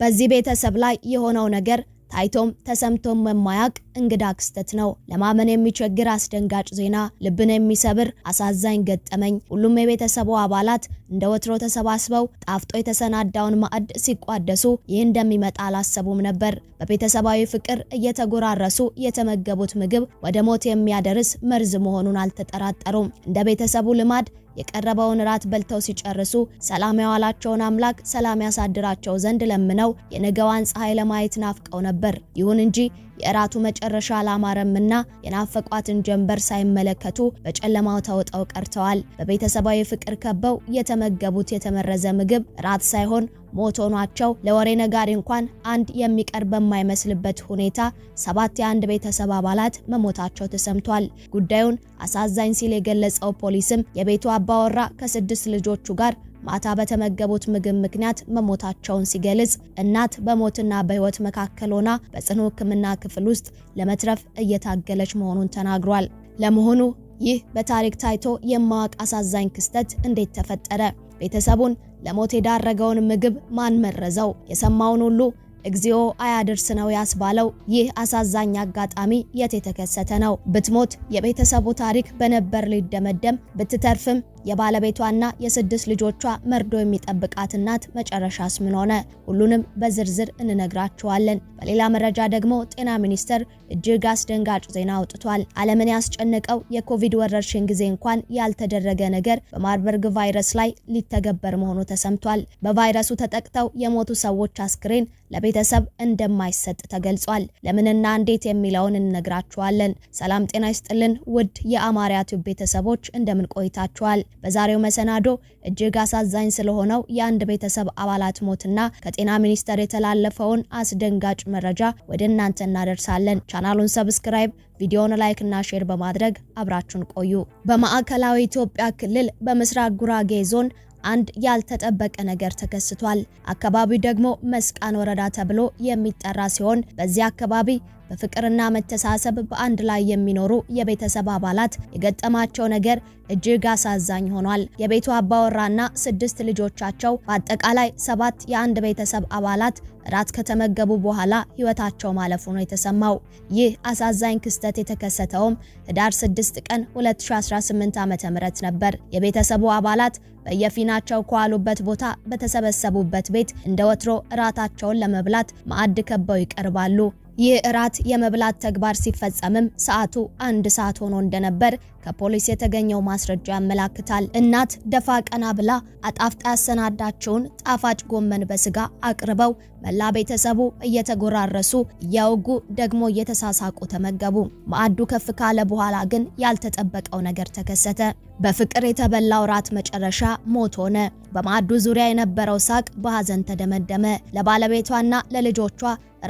በዚህ ቤተሰብ ላይ የሆነው ነገር ታይቶም ተሰምቶም የማያውቅ እንግዳ ክስተት ነው። ለማመን የሚቸግር አስደንጋጭ ዜና፣ ልብን የሚሰብር አሳዛኝ ገጠመኝ። ሁሉም የቤተሰቡ አባላት እንደ ወትሮ ተሰባስበው ጣፍጦ የተሰናዳውን ማዕድ ሲቋደሱ ይህ እንደሚመጣ አላሰቡም ነበር። በቤተሰባዊ ፍቅር እየተጎራረሱ የተመገቡት ምግብ ወደ ሞት የሚያደርስ መርዝ መሆኑን አልተጠራጠሩም። እንደ ቤተሰቡ ልማድ የቀረበውን ራት በልተው ሲጨርሱ ሰላም ያዋላቸውን አምላክ ሰላም ያሳድራቸው ዘንድ ለምነው የነገዋን ፀሐይ ለማየት ናፍቀው ነበር። ይሁን እንጂ የራቱ መጨረሻ አላማረምና የናፈቋትን ጀንበር ሳይመለከቱ በጨለማው ተውጠው ቀርተዋል። በቤተሰባዊ ፍቅር ከበው የተመገቡት የተመረዘ ምግብ ራት ሳይሆን ሞት ሆኗቸው ለወሬ ነጋሪ እንኳን አንድ የሚቀርብ በማይመስልበት ሁኔታ 7 የአንድ ቤተሰብ አባላት መሞታቸው ተሰምቷል። ጉዳዩን አሳዛኝ ሲል የገለጸው ፖሊስም የቤቱ አባወራ ከ6 ልጆቹ ጋር ማታ በተመገቡት ምግብ ምክንያት መሞታቸውን ሲገልጽ እናት በሞትና በህይወት መካከል ሆና በጽኑ ሕክምና ክፍል ውስጥ ለመትረፍ እየታገለች መሆኑን ተናግሯል። ለመሆኑ ይህ በታሪክ ታይቶ የማያውቅ አሳዛኝ ክስተት እንዴት ተፈጠረ? ቤተሰቡን ለሞት የዳረገውን ምግብ ማን መረዘው? የሰማውን ሁሉ እግዚኦ አያድርስ ነው ያስባለው ይህ አሳዛኝ አጋጣሚ የት የተከሰተ ነው? ብትሞት የቤተሰቡ ታሪክ በነበር ሊደመደም፣ ብትተርፍም የባለቤቷና የ6 ልጆቿ መርዶ የሚጠብቃት እናት መጨረሻስ ምን ሆነ? ሁሉንም በዝርዝር እንነግራችኋለን። በሌላ መረጃ ደግሞ ጤና ሚኒስቴር እጅግ አስደንጋጭ ዜና አውጥቷል። ዓለምን ያስጨነቀው የኮቪድ ወረርሽኝ ጊዜ እንኳን ያልተደረገ ነገር በማርበርግ ቫይረስ ላይ ሊተገበር መሆኑ ተሰምቷል። በቫይረሱ ተጠቅተው የሞቱ ሰዎች አስክሬን ለቤተሰብ እንደማይሰጥ ተገልጿል። ለምንና እንዴት የሚለውን እንነግራችኋለን። ሰላም ጤና ይስጥልን ውድ የአማርያ ቲዩብ ቤተሰቦች እንደምን ቆይታችኋል? በዛሬው መሰናዶ እጅግ አሳዛኝ ስለሆነው የአንድ ቤተሰብ አባላት ሞትና ከጤና ሚኒስቴር የተላለፈውን አስደንጋጭ መረጃ ወደ እናንተ እናደርሳለን። ቻናሉን ሰብስክራይብ፣ ቪዲዮውን ላይክ እና ሼር በማድረግ አብራችሁን ቆዩ። በማዕከላዊ ኢትዮጵያ ክልል በምስራቅ ጉራጌ ዞን አንድ ያልተጠበቀ ነገር ተከስቷል። አካባቢው ደግሞ መስቃን ወረዳ ተብሎ የሚጠራ ሲሆን በዚህ አካባቢ በፍቅርና መተሳሰብ በአንድ ላይ የሚኖሩ የቤተሰብ አባላት የገጠማቸው ነገር እጅግ አሳዛኝ ሆኗል። የቤቱ አባወራና 6 ልጆቻቸው በአጠቃላይ 7 የአንድ ቤተሰብ አባላት ራት ከተመገቡ በኋላ ህይወታቸው ማለፉ ነው የተሰማው። ይህ አሳዛኝ ክስተት የተከሰተውም ህዳር 6 ቀን 2018 ዓ.ም ነበር። የቤተሰቡ አባላት በየፊናቸው ከዋሉበት ቦታ በተሰበሰቡበት ቤት እንደ ወትሮ ራታቸውን ለመብላት ማዕድ ከበው ይቀርባሉ። ይህ ራት የመብላት ተግባር ሲፈጸምም ሰዓቱ 1 ሰዓት ሆኖ እንደነበር ከፖሊስ የተገኘው ማስረጃ ያመላክታል። እናት ደፋ ቀና ብላ አጣፍጣ ያሰናዳቸውን ጣፋጭ ጎመን በስጋ አቅርበው መላ ቤተሰቡ እየተጎራረሱ እያወጉ ደግሞ እየተሳሳቁ ተመገቡ። ማዕዱ ከፍ ካለ በኋላ ግን ያልተጠበቀው ነገር ተከሰተ። በፍቅር የተበላው ራት መጨረሻ ሞት ሆነ። በማዕዱ ዙሪያ የነበረው ሳቅ በሐዘን ተደመደመ። ለባለቤቷና ለልጆቿ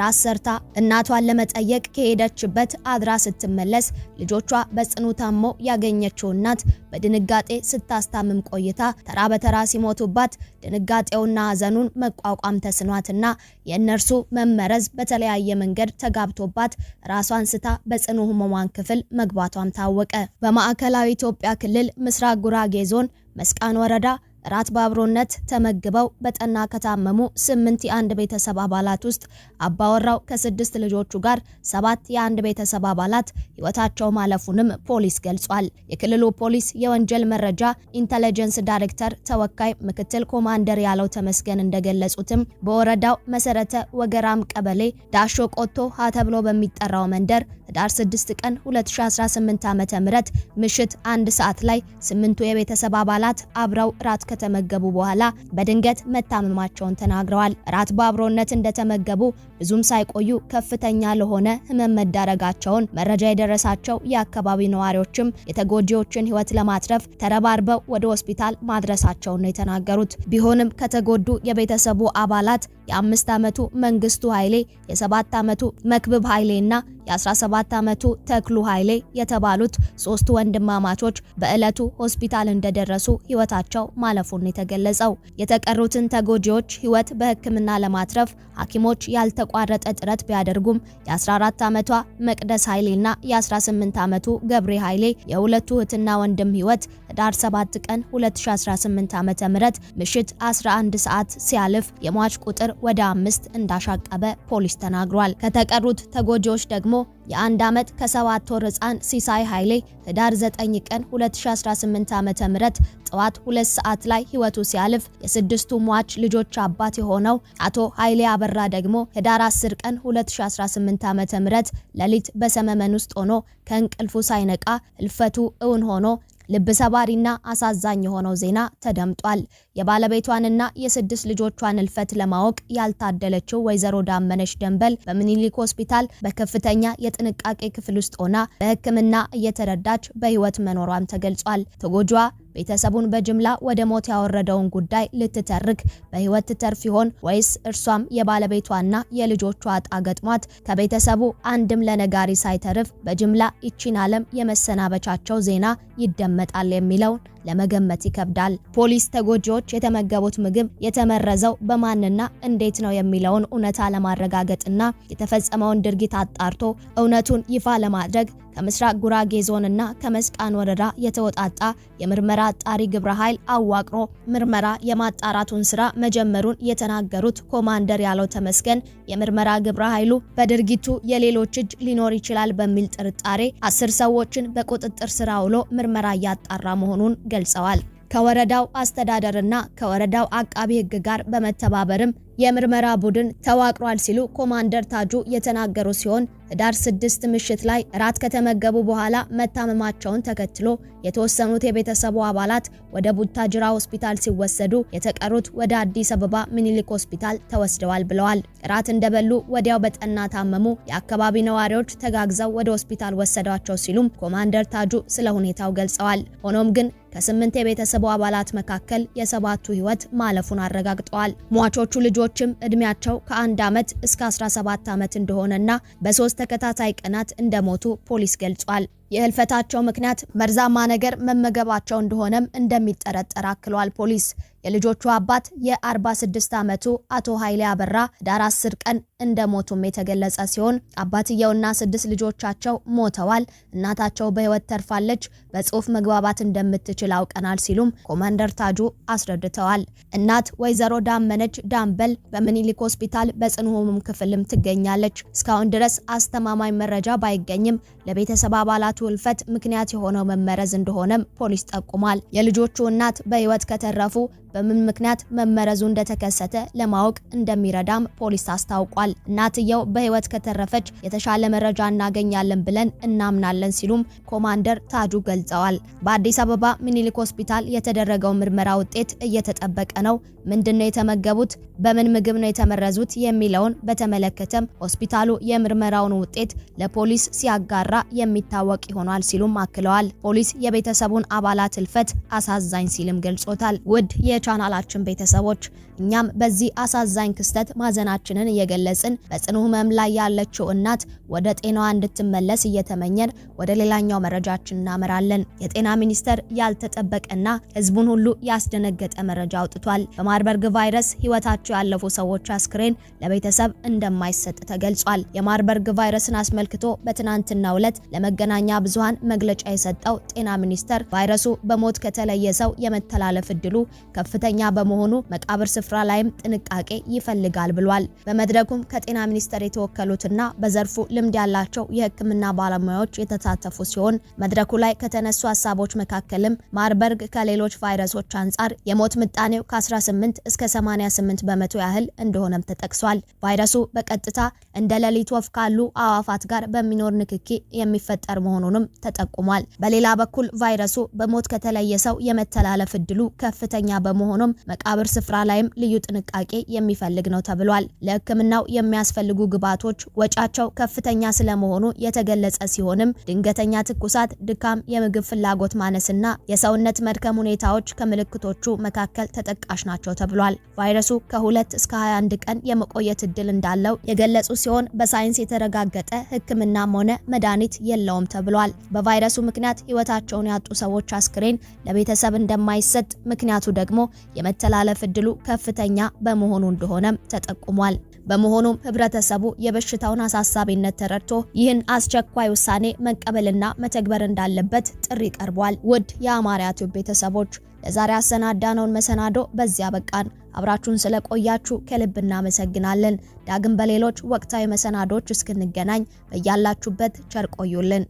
ራስ ሰርታ እናቷን ለመጠየቅ ከሄደችበት አድራ ስትመለስ ልጆቿ በጽኑ ታሞ ያገኘችው እናት በድንጋጤ ስታስታምም ቆይታ ተራ በተራ ሲሞቱባት ድንጋጤውና ሐዘኑን መቋቋም ተስኗትና የእነርሱ መመረዝ በተለያየ መንገድ ተጋብቶባት ራሷን ስታ በጽኑ ህሙማን ክፍል መግባቷም ታወቀ። በማዕከላዊ ኢትዮጵያ ክልል ምስራቅ ጉራጌ ዞን መስቃን ወረዳ ራት በአብሮነት ተመግበው በጠና ከታመሙ 8 የአንድ ቤተሰብ አባላት ውስጥ አባወራው ከ6 ልጆቹ ጋር 7 የአንድ ቤተሰብ አባላት ህይወታቸው ማለፉንም ፖሊስ ገልጿል። የክልሉ ፖሊስ የወንጀል መረጃ ኢንተለጀንስ ዳይሬክተር ተወካይ ምክትል ኮማንደር ያለው ተመስገን እንደገለጹትም በወረዳው መሰረተ ወገራም ቀበሌ ዳሾ ቆቶ ሀ ተብሎ በሚጠራው መንደር ህዳር 6 ቀን 2018 ዓ.ም ምሽት 1 ሰዓት ላይ 8ቱ የቤተሰብ አባላት አብረው ራት ከተመገቡ በኋላ በድንገት መታመማቸውን ተናግረዋል። ራት በአብሮነት እንደተመገቡ ብዙም ሳይቆዩ ከፍተኛ ለሆነ ህመም መዳረጋቸውን መረጃ የደረሳቸው የአካባቢ ነዋሪዎችም የተጎጂዎችን ህይወት ለማትረፍ ተረባርበው ወደ ሆስፒታል ማድረሳቸውን ነው የተናገሩት። ቢሆንም ከተጎዱ የቤተሰቡ አባላት የ5 ዓመቱ መንግስቱ ኃይሌ፣ የ7 ዓመቱ መክብብ ኃይሌና የ17 ዓመቱ ተክሉ ኃይሌ የተባሉት 3 ወንድማማቾች በዕለቱ ሆስፒታል እንደደረሱ ህይወታቸው ማለፉን የተገለጸው። የተቀሩትን ተጎጂዎች ህይወት በህክምና ለማትረፍ ሐኪሞች ያልተቋረጠ ጥረት ቢያደርጉም የ14 ዓመቷ መቅደስ ኃይሌና የ18 ዓመቱ ገብሬ ኃይሌ የሁለቱ እህትና ወንድም ህይወት ህዳር 7 ቀን 2018 ዓ.ም ምሽት 11 ሰዓት ሲያልፍ የሟች ቁጥር ወደ 5 እንዳሻቀበ ፖሊስ ተናግሯል። ከተቀሩት ተጎጂዎች ደግሞ የ1 ዓመት ከ7 ወር ህፃን ሲሳይ ኃይሌ ህዳር 9 ቀን 2018 ዓ.ም ጠዋት 2 ሰዓት ላይ ህይወቱ ሲያልፍ የስድስቱ ሟች ልጆች አባት የሆነው አቶ ኃይሌ አበራ ደግሞ ህዳር 10 ቀን 2018 ዓ.ም ሌሊት በሰመመን ውስጥ ሆኖ ከእንቅልፉ ሳይነቃ ህልፈቱ እውን ሆኖ ልብ ሰባሪና አሳዛኝ የሆነው ዜና ተደምጧል። የባለቤቷንና የ6 ልጆቿን ህልፈት ለማወቅ ያልታደለችው ወይዘሮ ዳመነች ደንበል በሚኒሊክ ሆስፒታል በከፍተኛ የጥንቃቄ ክፍል ውስጥ ሆና በሕክምና እየተረዳች በህይወት መኖሯም ተገልጿል። ተጎጂዋ ቤተሰቡን በጅምላ ወደ ሞት ያወረደውን ጉዳይ ልትተርክ በህይወት ትተርፍ ይሆን ወይስ እርሷም የባለቤቷና የልጆቿ ዕጣ ገጥሟት ከቤተሰቡ አንድም ለነጋሪ ሳይተርፍ በጅምላ ይቺን ዓለም የመሰናበቻቸው ዜና ይደመጣል የሚለውን ለመገመት ይከብዳል። ፖሊስ ተጎጂዎች የተመገቡት ምግብ የተመረዘው በማንና እንዴት ነው የሚለውን እውነታ ለማረጋገጥና የተፈጸመውን ድርጊት አጣርቶ እውነቱን ይፋ ለማድረግ ከምስራቅ ጉራጌ ዞንና ከመስቃን ወረዳ የተወጣጣ የምርመራ አጣሪ ግብረ ኃይል አዋቅሮ ምርመራ የማጣራቱን ስራ መጀመሩን የተናገሩት ኮማንደር ያለው ተመስገን የምርመራ ግብረ ኃይሉ በድርጊቱ የሌሎች እጅ ሊኖር ይችላል በሚል ጥርጣሬ 10 ሰዎችን በቁጥጥር ስር አውሎ ምርመራ እያጣራ መሆኑን ገልጸዋል። ከወረዳው አስተዳደርና ከወረዳው አቃቢ ህግ ጋር በመተባበርም የምርመራ ቡድን ተዋቅሯል ሲሉ ኮማንደር ታጁ የተናገሩ ሲሆን ህዳር 6 ምሽት ላይ ራት ከተመገቡ በኋላ መታመማቸውን ተከትሎ የተወሰኑት የቤተሰቡ አባላት ወደ ቡታጅራ ሆስፒታል ሲወሰዱ የተቀሩት ወደ አዲስ አበባ ሚኒሊክ ሆስፒታል ተወስደዋል ብለዋል። ራት እንደበሉ ወዲያው በጠና ታመሙ። የአካባቢ ነዋሪዎች ተጋግዘው ወደ ሆስፒታል ወሰዷቸው ሲሉም ኮማንደር ታጁ ስለ ሁኔታው ገልጸዋል። ሆኖም ግን ከ8 የቤተሰቡ አባላት መካከል የ7ቱ ህይወት ማለፉን አረጋግጠዋል። ሟቾቹ ልጆችም እድሜያቸው ከ1 ዓመት እስከ 17 ዓመት እንደሆነና በ3 ተከታታይ ቀናት እንደሞቱ ፖሊስ ገልጿል። የህልፈታቸው ምክንያት መርዛማ ነገር መመገባቸው እንደሆነም እንደሚጠረጠር አክሏል ፖሊስ። የልጆቹ አባት የ46 ዓመቱ አቶ ኃይሌ አበራ ህዳር 10 ቀን እንደሞቱም የተገለጸ ሲሆን አባትየውና 6 ልጆቻቸው ሞተዋል፣ እናታቸው በህይወት ተርፋለች፣ በጽሁፍ መግባባት እንደምትችል አውቀናል ሲሉም ኮማንደር ታጁ አስረድተዋል። እናት ወይዘሮ ዳመነች ዳንበል በሚኒሊክ ሆስፒታል በጽኑ ህሙም ክፍልም ትገኛለች። እስካሁን ድረስ አስተማማኝ መረጃ ባይገኝም ለቤተሰብ አባላት ህልፈት ምክንያት የሆነው መመረዝ እንደሆነም ፖሊስ ጠቁሟል። የልጆቹ እናት በህይወት ከተረፉ በምን ምክንያት መመረዙ እንደተከሰተ ለማወቅ እንደሚረዳም ፖሊስ አስታውቋል። እናትየው በህይወት ከተረፈች የተሻለ መረጃ እናገኛለን ብለን እናምናለን ሲሉም ኮማንደር ታጁ ገልጸዋል። በአዲስ አበባ ሚኒሊክ ሆስፒታል የተደረገው ምርመራ ውጤት እየተጠበቀ ነው። ምንድነው የተመገቡት፣ በምን ምግብ ነው የተመረዙት የሚለውን በተመለከተም ሆስፒታሉ የምርመራውን ውጤት ለፖሊስ ሲያጋራ የሚታወቅ ይሆናል ሲሉም አክለዋል። ፖሊስ የቤተሰቡን አባላት ህልፈት አሳዛኝ ሲልም ገልጾታል። ውድ የቻናላችን ቤተሰቦች እኛም በዚህ አሳዛኝ ክስተት ማዘናችንን እየገለጽን በጽኑ ህመም ላይ ያለችው እናት ወደ ጤናዋ እንድትመለስ እየተመኘን ወደ ሌላኛው መረጃችን እናመራለን። የጤና ሚኒስቴር ያልተጠበቀና ህዝቡን ሁሉ ያስደነገጠ መረጃ አውጥቷል። በማርበርግ ቫይረስ ህይወታቸው ያለፉ ሰዎች አስክሬን ለቤተሰብ እንደማይሰጥ ተገልጿል። የማርበርግ ቫይረስን አስመልክቶ በትናንትናው ዕለት ለመገናኛ ብዙሃን መግለጫ የሰጠው ጤና ሚኒስቴር ቫይረሱ በሞት ከተለየ ሰው የመተላለፍ እድሉ ከፍተኛ በመሆኑ መቃብር ስፍራ ላይም ጥንቃቄ ይፈልጋል ብሏል። በመድረኩም ከጤና ሚኒስቴር የተወከሉትና በዘርፉ ልምድ ያላቸው የህክምና ባለሙያዎች የተሳተፉ ሲሆን መድረኩ ላይ ከተነሱ ሀሳቦች መካከልም ማርበርግ ከሌሎች ቫይረሶች አንጻር የሞት ምጣኔው ከ18 እስከ 88 በመቶ ያህል እንደሆነም ተጠቅሷል። ቫይረሱ በቀጥታ እንደ ሌሊት ወፍ ካሉ አዋፋት ጋር በሚኖር ንክኪ የሚፈጠር መሆኑንም ተጠቁሟል። በሌላ በኩል ቫይረሱ በሞት ከተለየ ሰው የመተላለፍ እድሉ ከፍተኛ በመሆኑም መቃብር ስፍራ ላይም ልዩ ጥንቃቄ የሚፈልግ ነው ተብሏል። ለህክምናው የሚያስፈልጉ ግብዓቶች ወጫቸው ከፍተኛ ስለመሆኑ የተገለጸ ሲሆንም ድንገተኛ ትኩሳት፣ ድካም፣ የምግብ ፍላጎት ማነስና የሰውነት መድከም ሁኔታዎች ከምልክቶቹ መካከል ተጠቃሽ ናቸው ተብሏል። ቫይረሱ ከ2 እስከ 21 ቀን የመቆየት እድል እንዳለው የገለጹ ሲሆን በሳይንስ የተረጋገጠ ህክምናም ሆነ መድኃኒት የለውም ተብሏል። በቫይረሱ ምክንያት ህይወታቸውን ያጡ ሰዎች አስክሬን ለቤተሰብ እንደማይሰጥ ምክንያቱ ደግሞ የመተላለፍ እድሉ ከፍተኛ በመሆኑ እንደሆነም ተጠቁሟል። በመሆኑም ህብረተሰቡ የበሽታውን አሳሳቢነት ተረድቶ ይህን አስቸኳይ ውሳኔ መቀበልና መተግበር እንዳለበት ጥሪ ቀርቧል። ውድ የአማርያ ቲዩብ ቤተሰቦች ለዛሬ አሰናዳነውን መሰናዶ በዚያ በቃን። አብራችሁን ስለቆያችሁ ከልብ እናመሰግናለን። ዳግም በሌሎች ወቅታዊ መሰናዶች እስክንገናኝ በያላችሁበት ቸር ቆዩልን።